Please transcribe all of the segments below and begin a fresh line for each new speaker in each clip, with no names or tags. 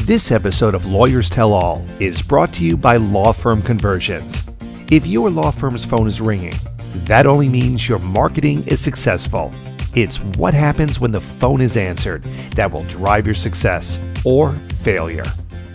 This episode of Lawyers Tell All is brought to you by Law Firm Conversions. If your law firm's phone is ringing, that only means your marketing is successful. It's what happens when the phone is answered that will drive your success or failure.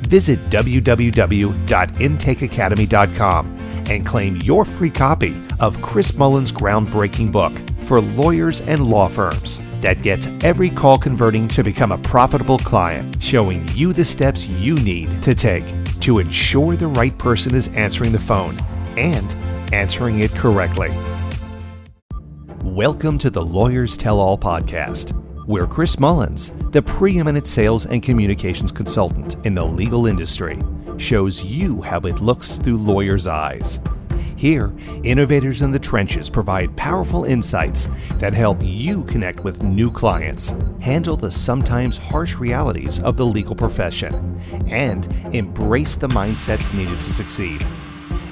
Visit www.intakeacademy.com and claim your free copy of Chris Mullen's groundbreaking book for lawyers and law firms that gets every call converting to become a profitable client, showing you the steps you need to take to ensure the right person is answering the phone and answering it correctly. Welcome to the Lawyers Tell All podcast, where Chris Mullins, the preeminent sales and communications consultant in the legal industry, shows you how it looks through lawyers' eyes. Here, innovators in the trenches provide powerful insights that help you connect with new clients, handle the sometimes harsh realities of the legal profession, and embrace the mindsets needed to succeed.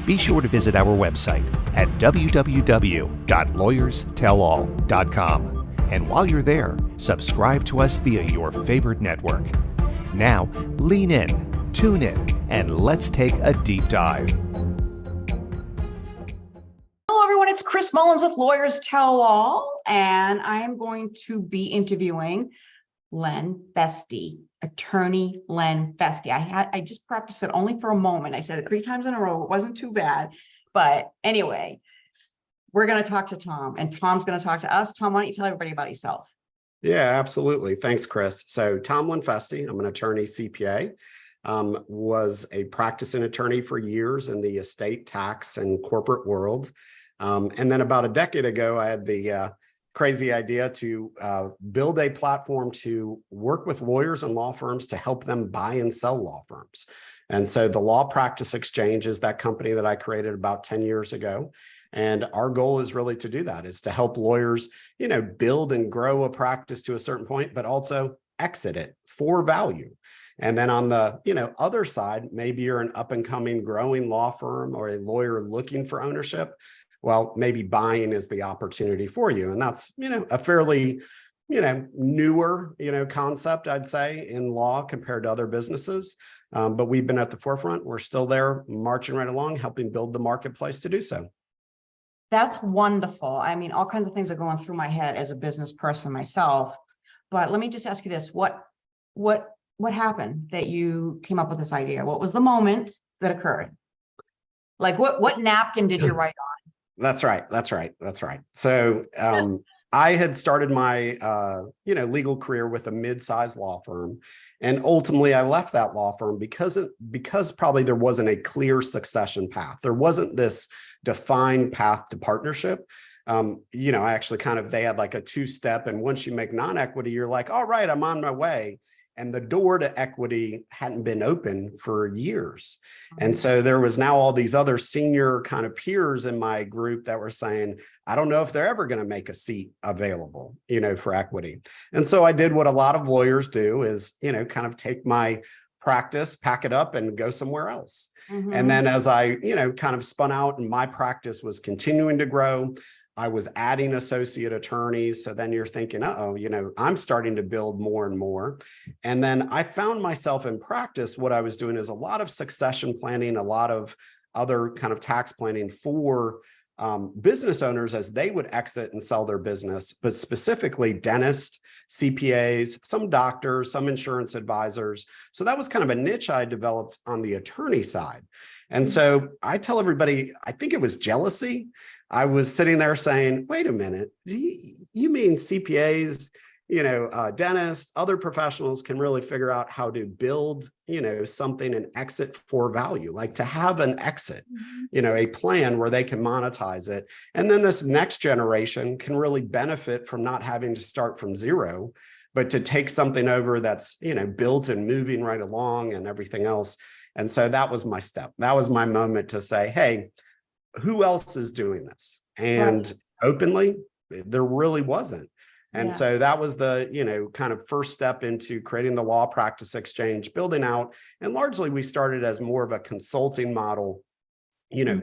Be sure to visit our website at www.lawyerstellall.com. And while you're there, subscribe to us via your favorite network. Now, lean in, tune in, and let's take a deep dive.
Hello, everyone. It's Chris Mullins with Lawyers Tell All, and I am going to be interviewing Lenfestey, attorney Lenfestey. I just practiced it only for a moment. I said it 3 times in a row. It wasn't too bad. But anyway, we're going to talk to Tom, and Tom's going to talk to us. Tom, why don't you tell everybody about yourself?
Yeah, absolutely. Thanks, Chris. So Tom Lenfestey, I'm an attorney CPA, was a practicing attorney for years in the estate, tax, and corporate world. And then about a decade ago, I had the crazy idea to build a platform to work with lawyers and law firms to help them buy and sell law firms. And so the Law Practice Exchange is that company that I created about 10 years ago. And our goal is really to do that, is to help lawyers, build and grow a practice to a certain point, but also exit it for value. And then on the, other side, maybe you're an up and coming growing law firm or a lawyer looking for ownership. Well, maybe buying is the opportunity for you. And that's, a fairly, newer, concept, I'd say, in law compared to other businesses. But we've been at the forefront. We're still there, marching right along, helping build the marketplace to do so.
That's wonderful. I mean, all kinds of things are going through my head as a business person myself. But let me just ask you this. What happened that you came up with this idea? What was the moment that occurred? Like what napkin did you write on?
That's right. So I had started my legal career with a mid-sized law firm, and ultimately I left that law firm because probably there wasn't a clear succession path. There wasn't this defined path to partnership. I actually they had like a 2-step, and once you make non-equity, you're like, all right, I'm on my way. And the door to equity hadn't been open for years. And so there was now all these other senior kind of peers in my group that were saying, I don't know if they're ever going to make a seat available, for equity. And so I did what a lot of lawyers do is, kind of take my practice, pack it up, and go somewhere else. And then as I, kind of spun out and my practice was continuing to grow, I was adding associate attorneys. So then you're thinking, I'm starting to build more and more. And then I found myself in practice, what I was doing is a lot of succession planning, a lot of other kind of tax planning for business owners as they would exit and sell their business, but specifically dentists, CPAs, some doctors, some insurance advisors. So that was kind of a niche I developed on the attorney side. And so I tell everybody, I think it was jealousy. I was sitting there saying, wait a minute, you mean CPAs, dentists, other professionals can really figure out how to build, something and exit for value, like to have an exit, a plan where they can monetize it. And then this next generation can really benefit from not having to start from zero, but to take something over that's, built and moving right along and everything else. And so that was my step. That was my moment to say, hey, who else is doing this? And openly, there really wasn't. And so that was the, kind of first step into creating the Law Practice Exchange, building out. And largely we started as more of a consulting model,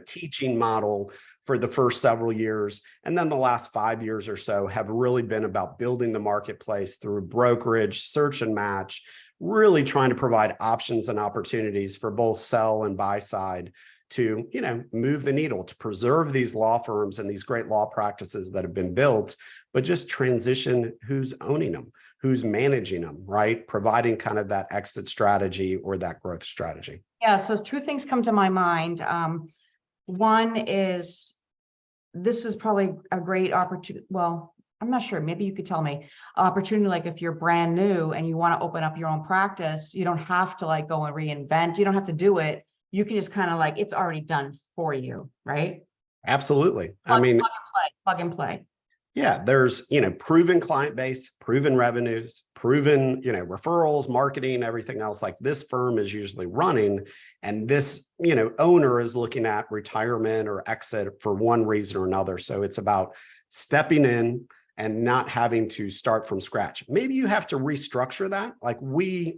teaching model for the first several years. And then the last 5 years or so have really been about building the marketplace through brokerage, search and match, really trying to provide options and opportunities for both sell and buy side to, move the needle, to preserve these law firms and these great law practices that have been built, but just transition who's owning them, who's managing them, right? Providing kind of that exit strategy or that growth strategy.
Yeah, so two things come to my mind. One is, this is probably a great opportunity. Well, I'm not sure. Maybe you could tell me. Opportunity, like if you're brand new and you want to open up your own practice, you don't have to like go and reinvent. You don't have to do it. You can just kind of like, it's already done for you, right?
Absolutely.
Plug and play, plug and play.
Yeah, there's, proven client base, proven revenues, proven, referrals, marketing, everything else. Like this firm is usually running, and this, owner is looking at retirement or exit for one reason or another. So it's about stepping in and not having to start from scratch. Maybe you have to restructure that. Like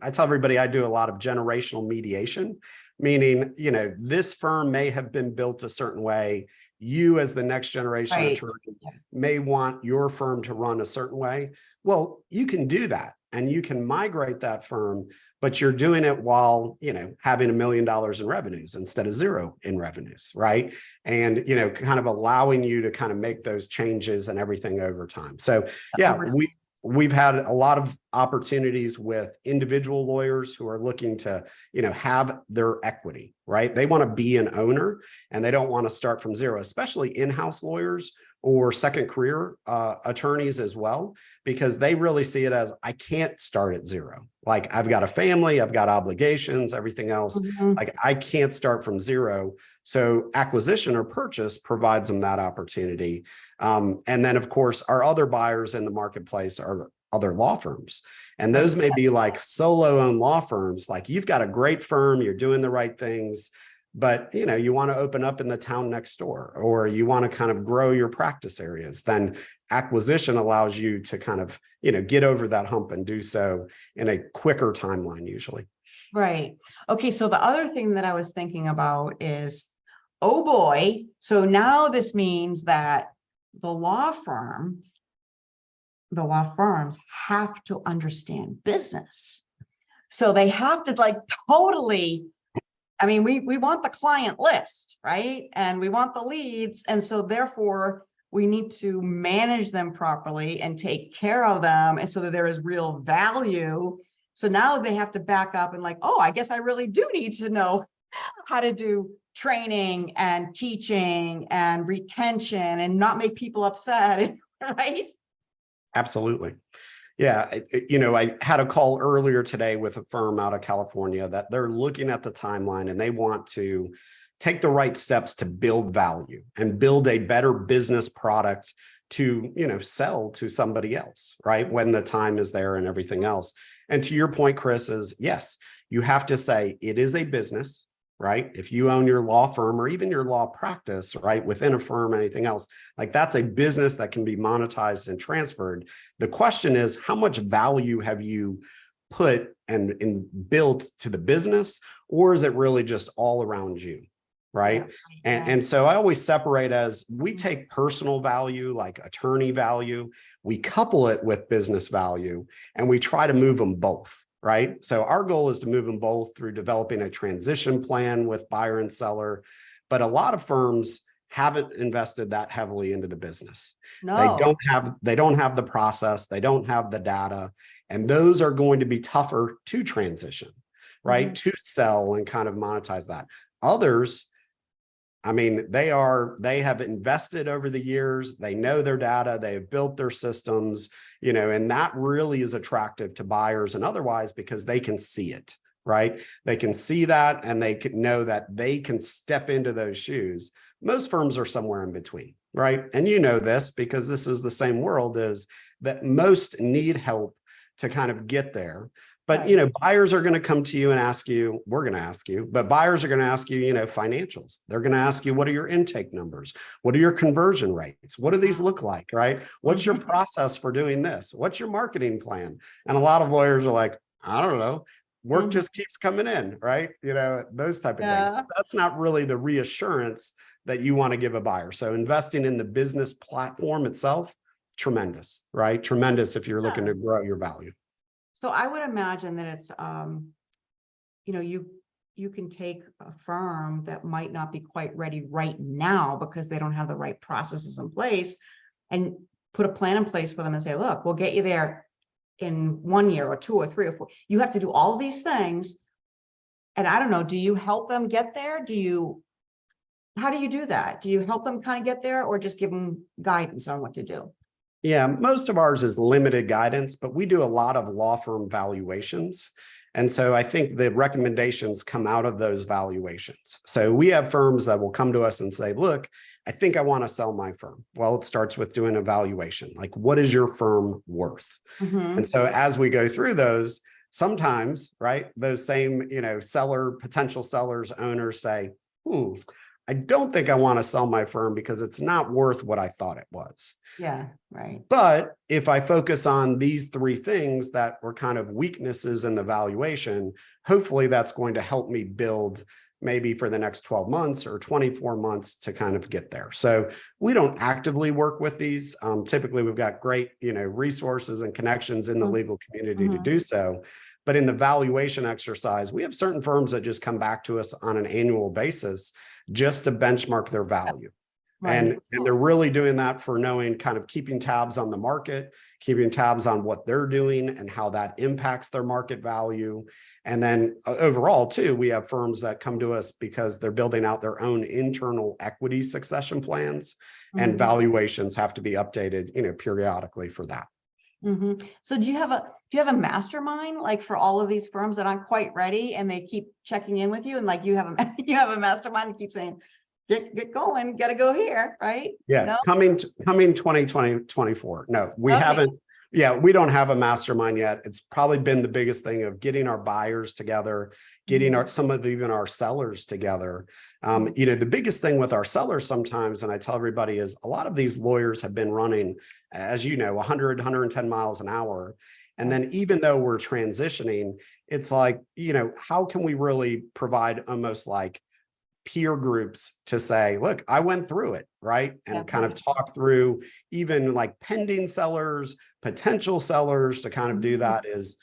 I tell everybody I do a lot of generational mediation, meaning, this firm may have been built a certain way. You as the next generation
Right.
attorney may want your firm to run a certain way. Well, you can do that and you can migrate that firm, but you're doing it while, having $1 million in revenues instead of 0 in revenues, right? And, kind of allowing you to kind of make those changes and everything over time. So yeah, we've had a lot of opportunities with individual lawyers who are looking to, have their equity, right? They want to be an owner and they don't want to start from 0, especially in-house lawyers or second career attorneys as well, because they really see it as, I can't start at 0. Like I've got a family, I've got obligations, everything else. Like I can't start from 0. So acquisition or purchase provides them that opportunity. And then of course, our other buyers in the marketplace are other law firms. And those may be like solo owned law firms. Like you've got a great firm, you're doing the right things, but you want to open up in the town next door, or you want to kind of grow your practice areas. Then acquisition allows you to kind of, get over that hump and do so in a quicker timeline usually.
Right. Okay. So the other thing that I was thinking about is, oh boy. So now this means that the law firms have to understand business. So they have to like totally, I mean, we want the client list, right? And we want the leads. And so therefore we need to manage them properly and take care of them. And so that there is real value. So now they have to back up and like, oh, I guess I really do need to know how to do training and teaching and retention and not make people upset, right?
Absolutely. Yeah. I had a call earlier today with a firm out of California that they're looking at the timeline and they want to take the right steps to build value and build a better business product to, sell to somebody else, right? When the time is there and everything else. And to your point, Chris, is yes, you have to say it is a business, right? If you own your law firm or even your law practice, right, within a firm, anything else, like that's a business that can be monetized and transferred. The question is, how much value have you put and built to the business, or is it really just all around you? Right.
Yeah.
And so I always separate as we take personal value, like attorney value, we couple it with business value, and we try to move them both. Right. So our goal is to move them both through developing a transition plan with buyer and seller. But a lot of firms haven't invested that heavily into the business.
No.
They don't have the process, they don't have the data, and those are going to be tougher to transition, right? To sell and kind of monetize that. Others, I mean, they have invested over the years. They know their data. They have built their systems, and that really is attractive to buyers and otherwise because they can see it, right? They can see that and they can know that they can step into those shoes. Most firms are somewhere in between, right? And this because this is the same world, is that most need help to kind of get there. But, buyers are going to come to you and ask you, we're going to ask you, but buyers are going to ask you, financials. They're going to ask you, what are your intake numbers? What are your conversion rates? What do these look like, right? What's your process for doing this? What's your marketing plan? And a lot of lawyers are like, I don't know. Work just keeps coming in, right? Those type of things. So that's not really the reassurance that you want to give a buyer. So investing in the business platform itself, tremendous, right? Tremendous if you're looking to grow your value.
So I would imagine that it's, you know, you can take a firm that might not be quite ready right now because they don't have the right processes in place, and put a plan in place for them and say, look, we'll get you there in 1 year or 2 or 3 or 4. You have to do all of these things. And I don't know, do you help them get there? How do you do that? Do you help them kind of get there, or just give them guidance on what to do?
Yeah, most of ours is limited guidance, but we do a lot of law firm valuations. And so I think the recommendations come out of those valuations. So we have firms that will come to us and say, look, I think I want to sell my firm. Well, it starts with doing a valuation. Like, what is your firm worth?
Mhm.
And so as we go through those, sometimes, right, those same, potential sellers, owners say, I don't think I want to sell my firm because it's not worth what I thought it was.
Yeah, right.
But if I focus on these 3 things that were kind of weaknesses in the valuation, hopefully that's going to help me build maybe for the next 12 months or 24 months to kind of get there. So we don't actively work with these. Typically, we've got great, resources and connections in the legal community to do so. But in the valuation exercise, we have certain firms that just come back to us on an annual basis just to benchmark their value.
Right.
And they're really doing that for knowing, kind of keeping tabs on the market, keeping tabs on what they're doing and how that impacts their market value. And then overall too, we have firms that come to us because they're building out their own internal equity succession plans, and valuations have to be updated, periodically for that.
So do you have a mastermind, like, for all of these firms that aren't quite ready and they keep checking in with you, and like you have a mastermind and keep saying, get going, got to go here, right?
Yeah,
No?
coming 2024. No, we
Okay.
haven't. Yeah, we don't have a mastermind yet. It's probably been the biggest thing of getting our buyers together, getting even our sellers together. The biggest thing with our sellers sometimes, and I tell everybody, is a lot of these lawyers have been running, as 100, 110 miles an hour. And then even though we're transitioning, it's like, how can we really provide almost like peer groups to say, look, I went through it, right? And kind of talk through even like pending sellers, potential sellers, to kind of do that is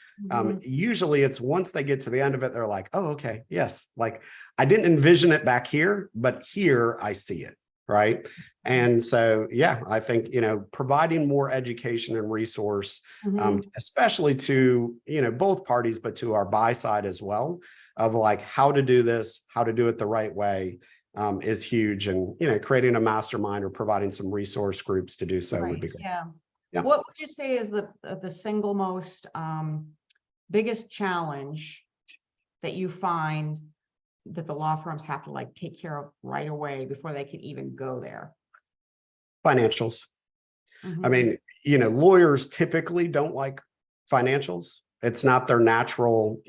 usually it's once they get to the end of it, they're like, oh, okay, yes. Like, I didn't envision it back here, but here I see it. Right. And so, yeah, I think, providing more education and resource, especially to, both parties, but to our buy side as well, of like how to do this, how to do it the right way, is huge. And, creating a mastermind or providing some resource groups to do so would be great.
Yeah.
Yeah.
What would you say is the single most biggest challenge that you find that the law firms have to like take care of right away before they can even go there?
Financials. I mean, lawyers typically don't like financials. It's not their natural,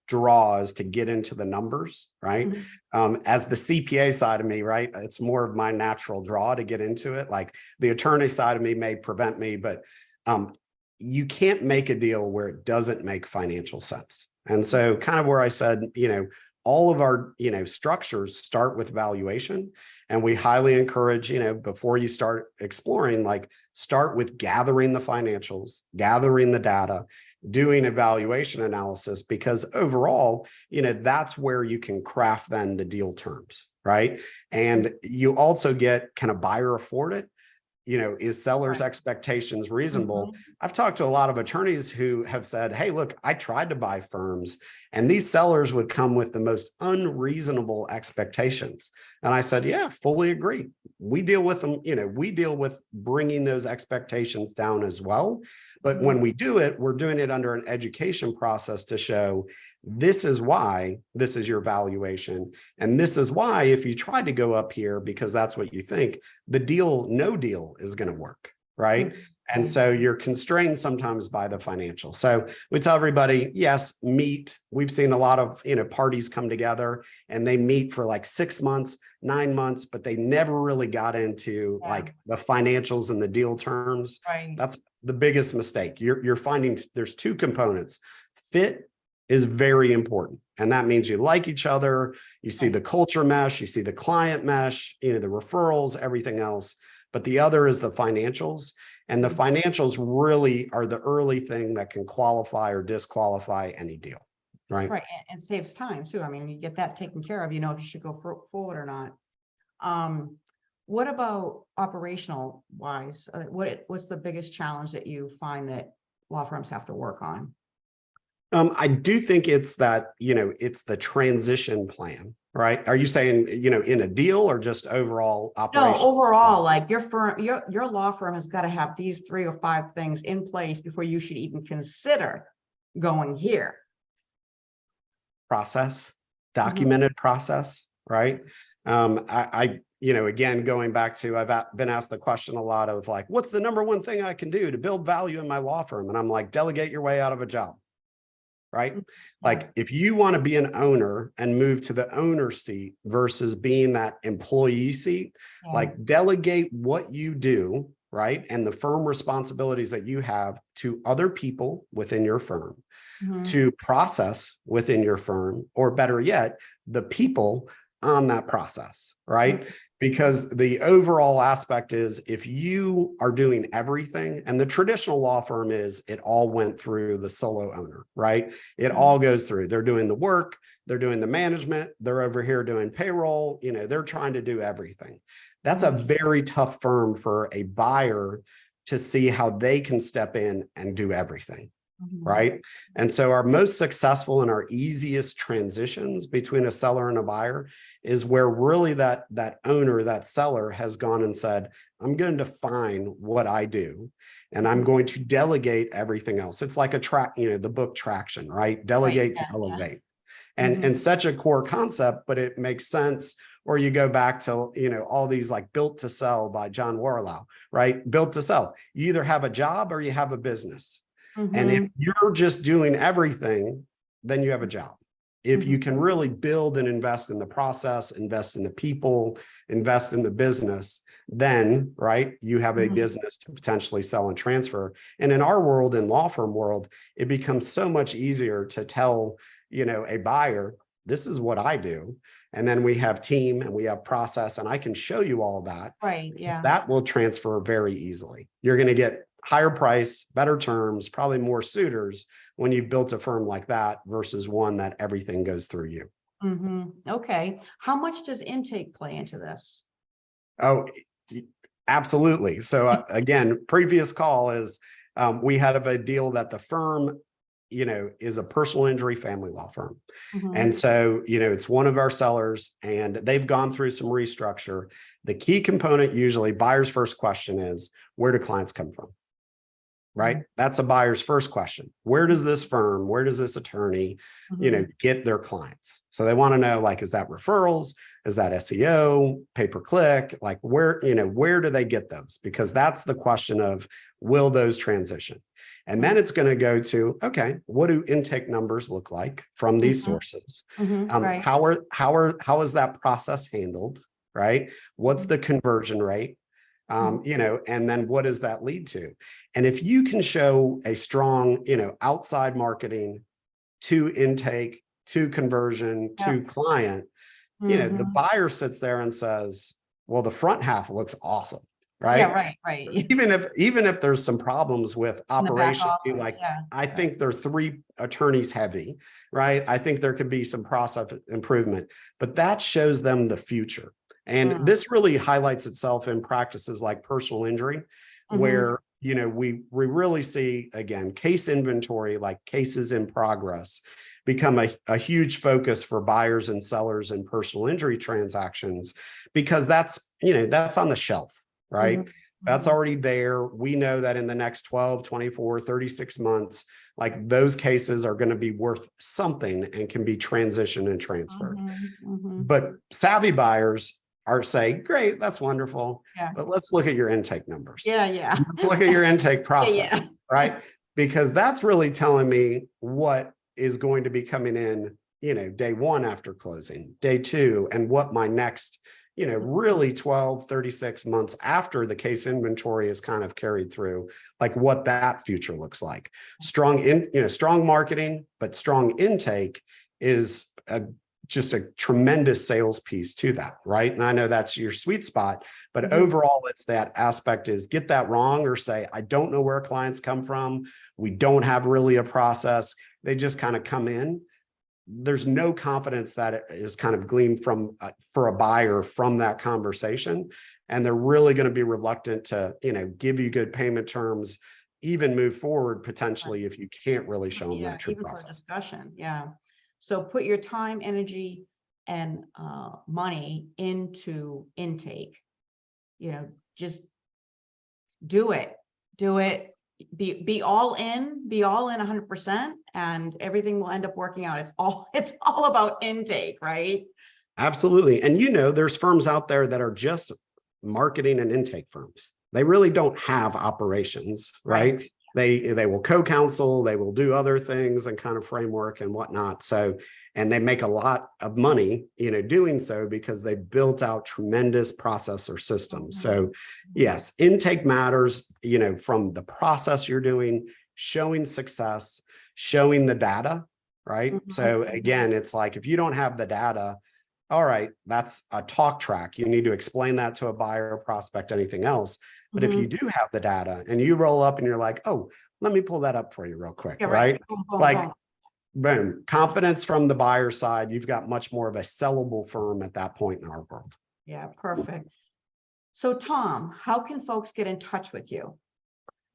draws to get into the numbers, right? As the CPA side of me, right, it's more of my natural draw to get into it. Like, the attorney side of me may prevent me, but you can't make a deal where it doesn't make financial sense. And so kind of where I said, all of our, structures start with valuation, and we highly encourage, before you start exploring, like, start with gathering the financials, gathering the data, doing a valuation analysis, because overall, that's where you can craft then the deal terms, right? And you also get, can a buyer afford it? Is sellers' expectations reasonable? I've talked to a lot of attorneys who have said, hey, look, I tried to buy firms and these sellers would come with the most unreasonable expectations. And I said, yeah, fully agree. We deal with them, we deal with bringing those expectations down as well. But when we do it, we're doing it under an education process to show this is why this is your valuation. And this is why, if you tried to go up here because that's what you think, no deal is going to work, right? And so you're constrained sometimes by the financial. So we tell everybody, yes, meet. We've seen a lot of, parties come together and they meet for like 6 months, 9 months, but they never really got into like the financials and the deal terms.
Right.
That's the biggest mistake. You're finding there's 2 components. Fit is very important. And that means you like each other, you see the culture mesh, you see the client mesh, the referrals, everything else. But the other is the financials. And the financials really are the early thing that can qualify or disqualify any deal, right?
Right, and saves time too. I mean, you get that taken care of, you know, if you should go forward or not. What about operational wise? What's the biggest challenge that you find that law firms have to work on?
I do think it's that, it's the transition plan, right? Are you saying, in a deal or just overall
No,
operation?
overall, like your firm, your law firm has got to have these 3 or 5 things in place before you should even consider going here.
Process, documented process, right? Again, going back to, I've been asked the question a lot of like, what's the number one thing I can do to build value in my law firm? And I'm like, delegate your way out of a job. Right? Like if you want to be an owner and move to the owner seat versus being that employee seat, like delegate what you do, right? And the firm responsibilities that you have to other people within your firm, to process within your firm, or better yet, the people on that process, right? Because the overall aspect is if you are doing everything, and the traditional law firm is it all went through the solo owner, right? It all goes through. They're doing the work, they're doing the management, they're over here doing payroll, they're trying to do everything. That's a very tough firm for a buyer to see how they can step in and do everything. Right. And so our most successful and our easiest transitions between a seller and a buyer is where really that owner, that seller has gone and said, I'm going to define what I do and I'm going to delegate everything else. It's like the book Traction, right? Delegate to elevate. And such a core concept, but it makes sense. Or you go back to, all these like Built to Sell by John Warlow, right? Built to Sell. You either have a job or you have a business. And if you're just doing everything, then you have a job. If you can really build and invest in the process, invest in the people, invest in the business, then, right, you have a business to potentially sell and transfer. And in our world, in law firm world, it becomes so much easier to tell, a buyer, this is what I do. And then we have team and we have process, and I can show you all that.
Right. Yeah.
That will transfer very easily. You're going to get higher price, better terms, probably more suitors when you've built a firm like that versus one that everything goes through you.
Okay. How much does intake play into this?
Oh, absolutely. So again, previous call is we had a deal that the firm, is a personal injury family law firm. And so, it's one of our sellers and they've gone through some restructure. The key component, usually buyer's first question is, where do clients come from? Right? That's a buyer's first question. Where does this firm, where does this attorney, get their clients? So they want to know, like, is that referrals? Is that SEO, pay-per-click? Like where do they get those? Because that's the question of, will those transition? And then it's going to go to, okay, what do intake numbers look like from these sources?
Right.
How is that process handled? Right? What's the conversion rate? And then what does that lead to? And if you can show a strong, outside marketing to intake, to conversion, to client, the buyer sits there and says, well, the front half looks awesome. Right.
Yeah, right.
Even if there's some problems with operation,
office,
I think they're 3 attorneys heavy, right? I think there could be some process improvement, but that shows them the future. And this really highlights itself in practices like personal injury, where, we really see, again, case inventory, like cases in progress, become a huge focus for buyers and sellers in personal injury transactions, because that's on the shelf, right? That's already there. We know that in the next 12, 24, 36 months, like those cases are going to be worth something and can be transitioned and transferred. But savvy buyers are saying, great, that's wonderful. But let's look at your intake numbers. Let's look at your intake process, right? Because that's really telling me what is going to be coming in, day 1 after closing, day 2, and what my next, really 12, 36 months after the case inventory is kind of carried through, like what that future looks like. Strong marketing, but strong intake is just a tremendous sales piece to that, right? And I know that's your sweet spot, but overall, it's that aspect is get that wrong or say, I don't know where clients come from. We don't have really a process. They just kind of come in. There's no confidence that it is kind of gleaned from for a buyer from that conversation. And they're really going to be reluctant to, give you good payment terms, even move forward potentially if you can't really show them that true
even
process.
for a discussion. Yeah. So put your time, energy, and money into intake. Just do it. Be all in 100%, and everything will end up working out. It's all about intake, right?
Absolutely. And there's firms out there that are just marketing and intake firms. They really don't have operations, right? They will co-counsel, they will do other things and kind of framework and whatnot. So, and they make a lot of money, doing so because they built out tremendous process or systems. So yes, intake matters, from the process you're doing, showing success, showing the data, right? So again, it's like, if you don't have the data, all right, that's a talk track. You need to explain that to a buyer, prospect, anything else. But if you do have the data and you roll up and you're like, oh, let me pull that up for you real quick, right? Like, boom, confidence from the buyer side, you've got much more of a sellable firm at that point in our world.
Yeah, perfect. So Tom, how can folks get in touch with you?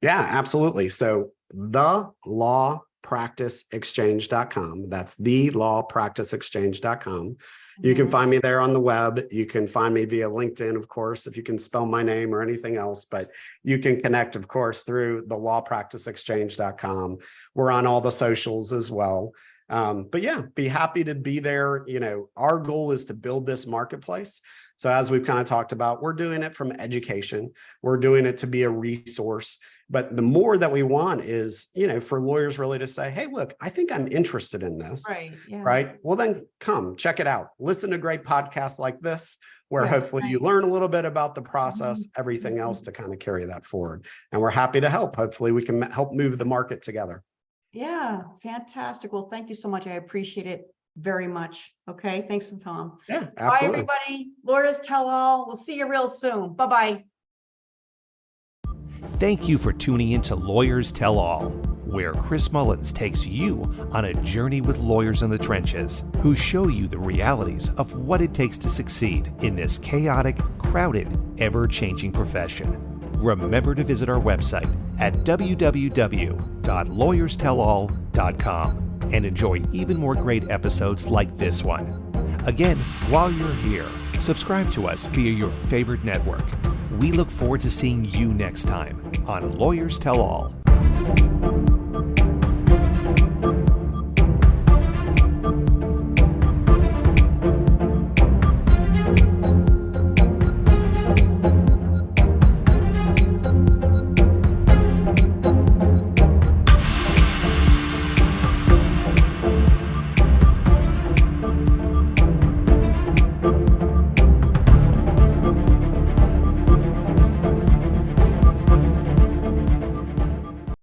Yeah, absolutely. So thelawpracticeexchange.com. That's thelawpracticeexchange.com. You can find me there on the web. You can find me via LinkedIn, of course, if you can spell my name or anything else, but you can connect, of course, through thelawpracticeexchange.com. We're on all the socials as well. But yeah, be happy to be there. Our goal is to build this marketplace. So as we've kind of talked about, we're doing it from education. We're doing it to be a resource. But the more that we want is, for lawyers really to say, hey, look, I think I'm interested in this.
Right. Yeah.
Right. Well, then come check it out. Listen to great podcasts like this, where hopefully you learn a little bit about the process, everything else to kind of carry that forward. And we're happy to help. Hopefully we can help move the market together.
Yeah. Fantastic. Well, thank you so much. I appreciate it very much. Okay. Thanks, Tom.
Yeah, absolutely.
Bye, everybody. Lawyers Tell All. We'll see you real soon. Bye-bye.
Thank you for tuning in to Lawyers Tell All, where Chris Mullins takes you on a journey with lawyers in the trenches who show you the realities of what it takes to succeed in this chaotic, crowded, ever-changing profession. Remember to visit our website at www.lawyerstellall.com and enjoy even more great episodes like this one. Again, while you're here, subscribe to us via your favorite network. We look forward to seeing you next time on Lawyers Tell All.